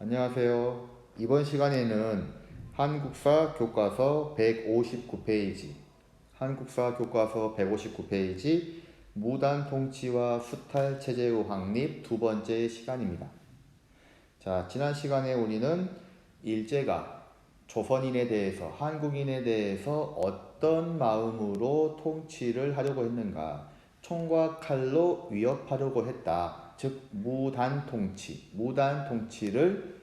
안녕하세요. 이번 시간에는 한국사 교과서 159페이지, 한국사 교과서 159페이지 무단 통치와 수탈 체제의 확립 두 번째 시간입니다. 자, 지난 시간에 우리는 일제가 조선인에 대해서, 한국인에 대해서 어떤 마음으로 통치를 하려고 했는가, 총과 칼로 위협하려고 했다. 즉 무단 통치를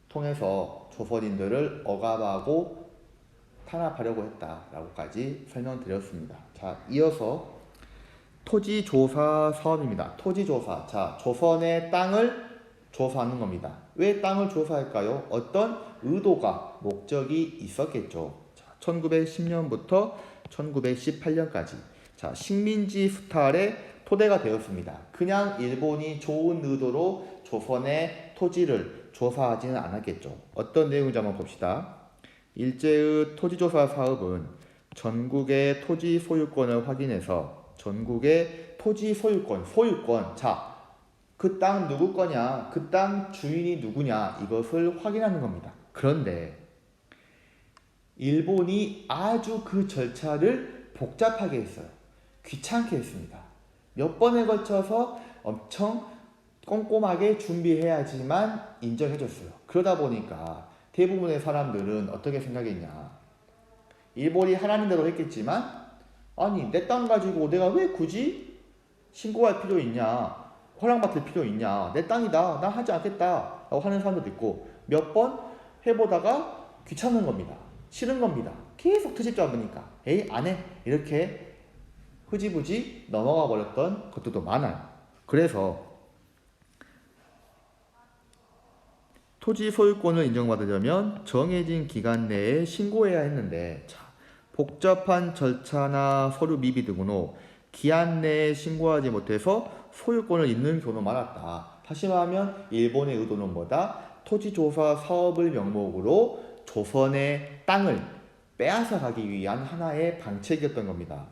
통해서 조선인들을 억압하고 탄압하려고 했다라고까지 설명드렸습니다. 자, 이어서 토지조사 사업입니다. 토지조사. 자, 조선의 땅을 조사하는 겁니다. 왜 땅을 조사할까요? 어떤 의도가, 목적이 있었겠죠. 자, 1910년부터 1918년까지. 자, 식민지 수탈의 토대가 되었습니다. 그냥 일본이 좋은 의도로 조선의 토지를 조사하지는 않았겠죠. 어떤 내용인지 한번 봅시다. 일제의 토지조사 사업은 전국의 토지 소유권을 확인해서 전국의 토지 소유권. 자, 그 땅 누구 거냐? 그 땅 주인이 누구냐? 이것을 확인하는 겁니다. 그런데 일본이 아주 그 절차를 복잡하게 했어요. 귀찮게 했습니다. 몇 번에 걸쳐서 엄청 꼼꼼하게 준비해야지만 인정해줬어요. 그러다 보니까 대부분의 사람들은 어떻게 생각했냐? 일본이 하라는 대로 했겠지만, 아니 내 땅 가지고 내가 왜 굳이 신고할 필요 있냐, 허락받을 필요 있냐, 내 땅이다, 난 하지 않겠다 라고 하는 사람들도 있고, 몇 번 해보다가 귀찮은 겁니다. 싫은 겁니다. 계속 트집 잡으니까 에이 안해 이렇게 흐지부지 넘어가 버렸던 것들도 많아요. 그래서 토지 소유권을 인정받으려면 정해진 기간 내에 신고해야 했는데, 자, 복잡한 절차나 서류 미비 등으로 기한 내에 신고하지 못해서 소유권을 잃는 경우가 많았다. 다시 말하면 일본의 의도는 뭐다? 토지조사 사업을 명목으로 조선의 땅을 빼앗아 가기 위한 하나의 방책이었던 겁니다.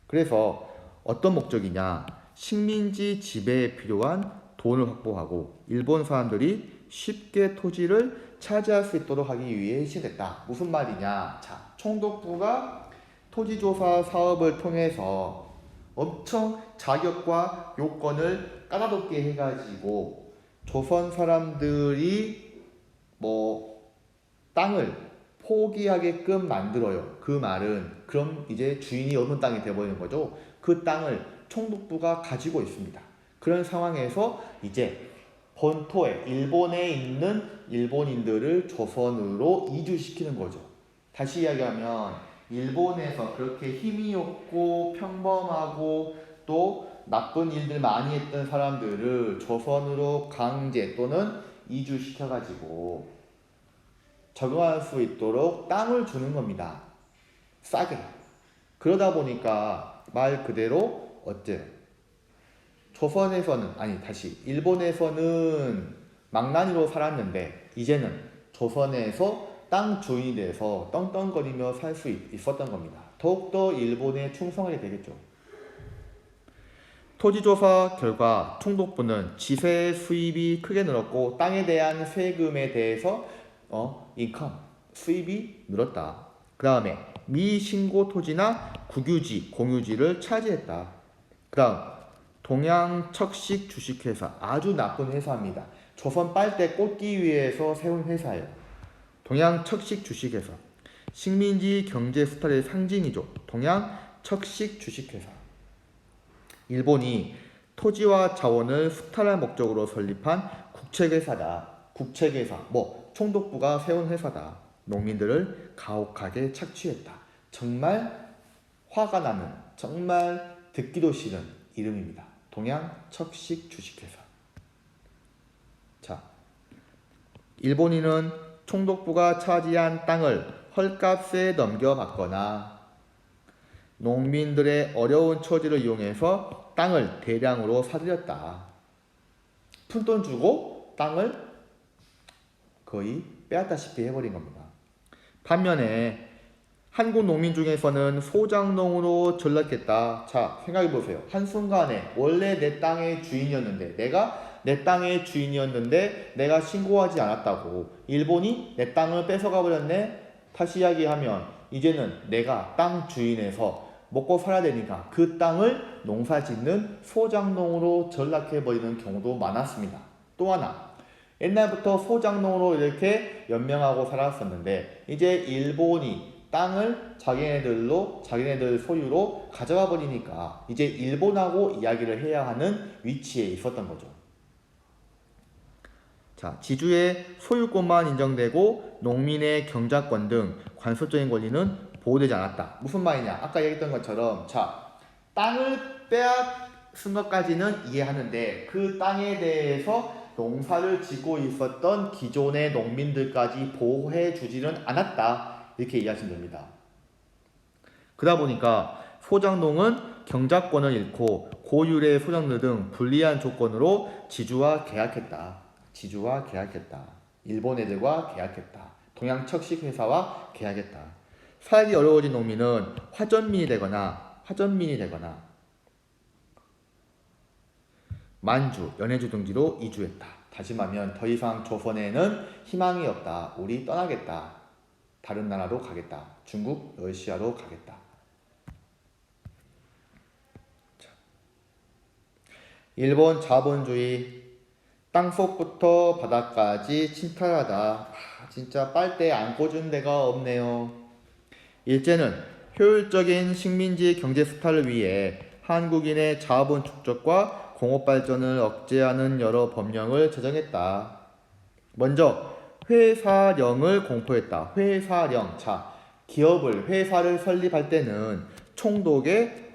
그래서 어떤 목적이냐? 식민지 지배에 필요한 돈을 확보하고 일본 사람들이 쉽게 토지를 차지할 수 있도록 하기 위해 시작했다. 무슨 말이냐? 자, 총독부가 토지조사 사업을 통해서 엄청 자격과 요건을 까다롭게 해가지고 조선 사람들이 땅을 포기하게끔 만들어요. 그 말은 그럼 이제 주인이 없는 땅이 되어버리는 거죠. 그 땅을 총독부가 가지고 있습니다. 그런 상황에서 이제 본토에 일본에 있는 일본인들을 조선으로 이주시키는 거죠. 다시 이야기하면 일본에서 그렇게 힘이 없고 평범하고 또 나쁜 일들 많이 했던 사람들을 조선으로 강제 또는 이주시켜가지고 적응할 수 있도록 땅을 주는 겁니다. 싸게. 그러다 보니까 말 그대로 일본에서는 망나니로 살았는데 이제는 조선에서 땅 주인이 돼서 떵떵거리며 살 수 있었던 겁니다. 더욱더 일본에 충성하게 되겠죠. 토지조사 결과 총독부는 지세 수입이 크게 늘었고 땅에 대한 세금에 대해서 수입이 늘었다. 그 다음에 미신고 토지나 국유지, 공유지를 차지했다. 그 다음 동양척식 주식회사, 아주 나쁜 회사입니다. 조선 빨대 꽂기 위해서 세운 회사예요. 동양척식 주식회사, 식민지 경제 수탈의 상징이죠. 동양척식 주식회사. 일본이 토지와 자원을 수탈할 목적으로 설립한 국책회사다. 국책회사, 총독부가 세운 회사다. 농민들을 가혹하게 착취했다. 정말 화가 나는, 정말 듣기도 싫은 이름입니다. 동양척식 주식회사. 자, 일본인은 총독부가 차지한 땅을 헐값에 넘겨받거나 농민들의 어려운 처지를 이용해서 땅을 대량으로 사들였다. 푼돈 주고 땅을 거의 빼앗다시피 해버린 겁니다. 반면에 한국 농민 중에서는 소장농으로 전락했다. 자, 생각해보세요. 한순간에 원래 내 땅의 주인이었는데 내 땅의 주인이었는데 내가 신고하지 않았다고 일본이 내 땅을 뺏어가 버렸네. 다시 이야기하면 이제는 내가 땅 주인에서 먹고 살아야 되니까 그 땅을 농사짓는 소장농으로 전락해버리는 경우도 많았습니다. 또 하나, 옛날부터 소장농으로 이렇게 연명하고 살았었는데 이제 일본이 땅을 자기네들 소유로 가져가 버리니까 이제 일본하고 이야기를 해야 하는 위치에 있었던 거죠. 자, 지주의 소유권만 인정되고 농민의 경작권 등 관습적인 권리는 보호되지 않았다. 무슨 말이냐? 아까 얘기했던 것처럼 자, 땅을 빼앗은 것까지는 이해하는데 그 땅에 대해서 농사를 짓고 있었던 기존의 농민들까지 보호해 주지는 않았다. 이렇게 이해하시면 됩니다. 그러다 보니까 소장농은 경작권을 잃고 고율의 소장농 등 불리한 조건으로 지주와 계약했다. 일본 애들과 계약했다. 동양 척식 회사와 계약했다. 살기 어려워진 농민은 화전민이 되거나 만주, 연해주 등지로 이주했다. 다시 말하면 더 이상 조선에는 희망이 없다. 우리 떠나겠다. 다른 나라로 가겠다. 중국, 러시아로 가겠다. 자. 일본 자본주의 땅속부터 바닥까지 침탈하다. 진짜 빨대 안 꽂은 데가 없네요. 일제는 효율적인 식민지 경제 수탈을 위해 한국인의 자본 축적과 공업 발전을 억제하는 여러 법령을 제정했다. 먼저 회사령을 공포했다. 회사령. 자, 회사를 설립할 때는 총독의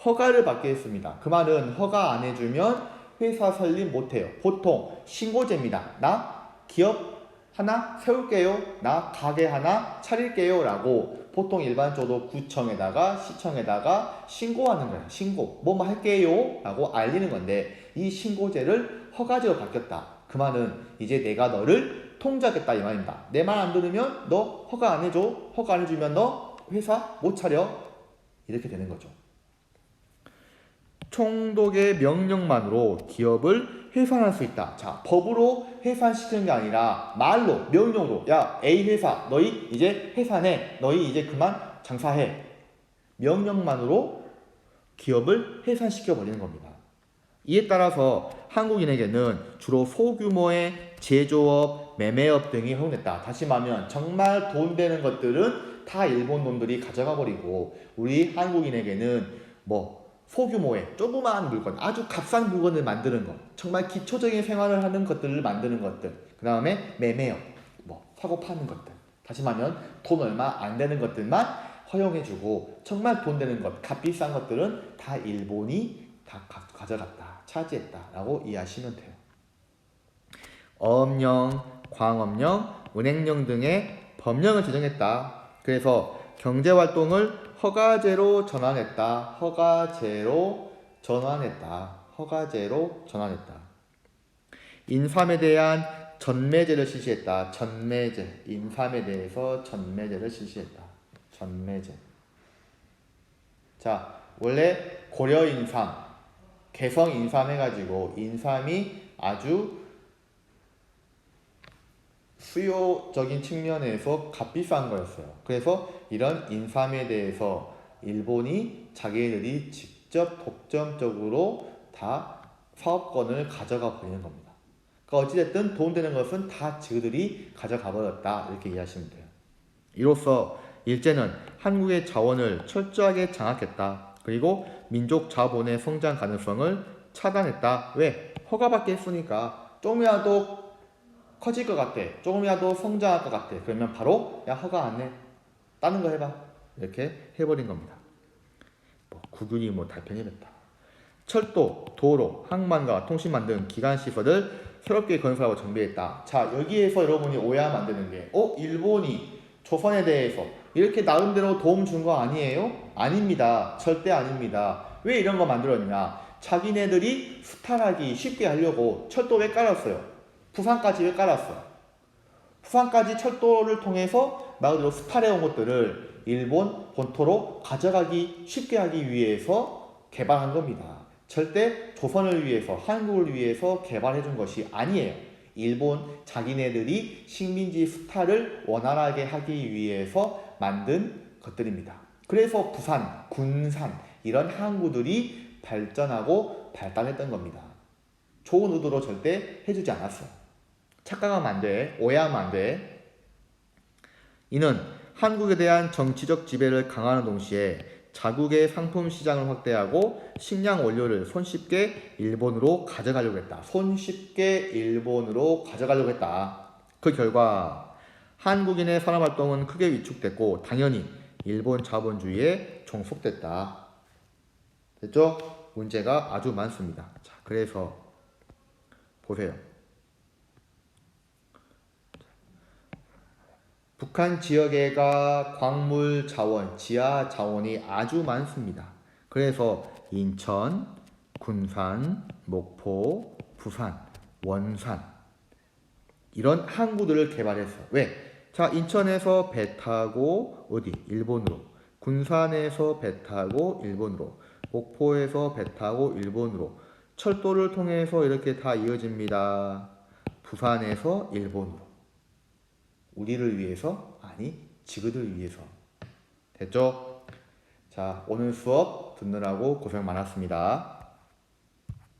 허가를 받게 했습니다. 그 말은 허가 안 해주면 회사 설립 못해요. 보통 신고제입니다. 나 기업 하나 세울게요. 나 가게 하나 차릴게요. 라고 보통 일반적으로 구청에다가 시청에다가 신고하는 거예요. 신고. 뭐뭐 할게요. 라고 알리는 건데 이 신고제를 허가제로 바뀌었다. 그 말은 이제 내가 너를 통제하겠다 이 말입니다. 내 말 안 들으면 너 허가 안 해줘. 허가 안 해주면 너 회사 못 차려. 이렇게 되는 거죠. 총독의 명령만으로 기업을 해산할 수 있다. 자, 법으로 해산시키는 게 아니라 말로, 명령으로 야, A 회사 너희 이제 해산해. 너희 이제 그만 장사해. 명령만으로 기업을 해산시켜 버리는 겁니다. 이에 따라서 한국인에게는 주로 소규모의 제조업, 매매업 등이 허용됐다. 다시 말하면 정말 돈 되는 것들은 다 일본 놈들이 가져가 버리고 우리 한국인에게는 소규모의 조그마한 물건, 아주 값싼 물건을 만드는 것, 정말 기초적인 생활을 하는 것들을 만드는 것들, 그 다음에 매매업, 사고 파는 것들, 다시 말하면 돈 얼마 안 되는 것들만 허용해주고 정말 돈 되는 것, 값비싼 것들은 다 일본이 다 가져갔다, 차지했다 라고 이해하시면 돼요. 어업령, 광업령, 은행령 등의 법령을 제정했다. 그래서 경제활동을 허가제로 전환했다. 인삼에 대한 전매제를 실시했다. 인삼에 대해서 전매제를 실시했다. 자, 원래 고려인삼, 개성인삼 해가지고 인삼이 아주 수요적인 측면에서 값비싼 거였어요. 그래서 이런 인삼에 대해서 일본이 자기들이 직접 독점적으로 다 사업권을 가져가 버리는 겁니다. 그러니까 어찌됐든 돈 되는 것은 다 저들이 가져가 버렸다 이렇게 이해하시면 돼요. 이로써 일제는 한국의 자원을 철저하게 장악했다. 그리고 민족 자본의 성장 가능성을 차단했다. 왜? 허가받게 했으니까 조금이라도 커질 것 같아. 조금이라도 성장할 것 같아. 그러면 바로 야 허가 안 해. 다른 거 해봐. 이렇게 해버린 겁니다. 국윤이 달편이랬다. 철도, 도로, 항만과 통신망 등 기간시설을 새롭게 건설하고 정비했다. 자, 여기에서 여러분이 오해하면 안 되는 게 일본이 조선에 대해서 이렇게 나름대로 도움 준 거 아니에요? 아닙니다. 절대 아닙니다. 왜 이런 거 만들었냐? 자기네들이 수탈하기 쉽게 하려고 철도 왜 깔았어요? 부산까지 왜 깔았어? 부산까지 철도를 통해서 말 그대로 수탈해온 것들을 일본 본토로 가져가기 쉽게 하기 위해서 개발한 겁니다. 절대 조선을 위해서, 한국을 위해서 개발해준 것이 아니에요. 일본 자기네들이 식민지 수탈을 원활하게 하기 위해서 만든 것들입니다. 그래서 부산, 군산 이런 항구들이 발전하고 발달했던 겁니다. 좋은 의도로 절대 해주지 않았어. 착각하면 안 돼. 오해하면 안 돼. 이는 한국에 대한 정치적 지배를 강화하는 동시에 자국의 상품 시장을 확대하고 식량 원료를 손쉽게 일본으로 가져가려고 했다. 손쉽게 일본으로 가져가려고 했다. 그 결과 한국인의 산업활동은 크게 위축됐고 당연히 일본 자본주의에 종속됐다. 됐죠? 문제가 아주 많습니다. 자, 그래서 보세요. 북한 지역에가 광물 자원, 지하 자원이 아주 많습니다. 그래서 인천, 군산, 목포, 부산, 원산 이런 항구들을 개발했어. 왜? 자, 인천에서 배 타고 어디? 일본으로. 군산에서 배 타고 일본으로. 목포에서 배 타고 일본으로. 철도를 통해서 이렇게 다 이어집니다. 부산에서 일본으로. 우리를 위해서? 아니, 지그들 위해서. 됐죠? 자, 오늘 수업 듣느라고 고생 많았습니다.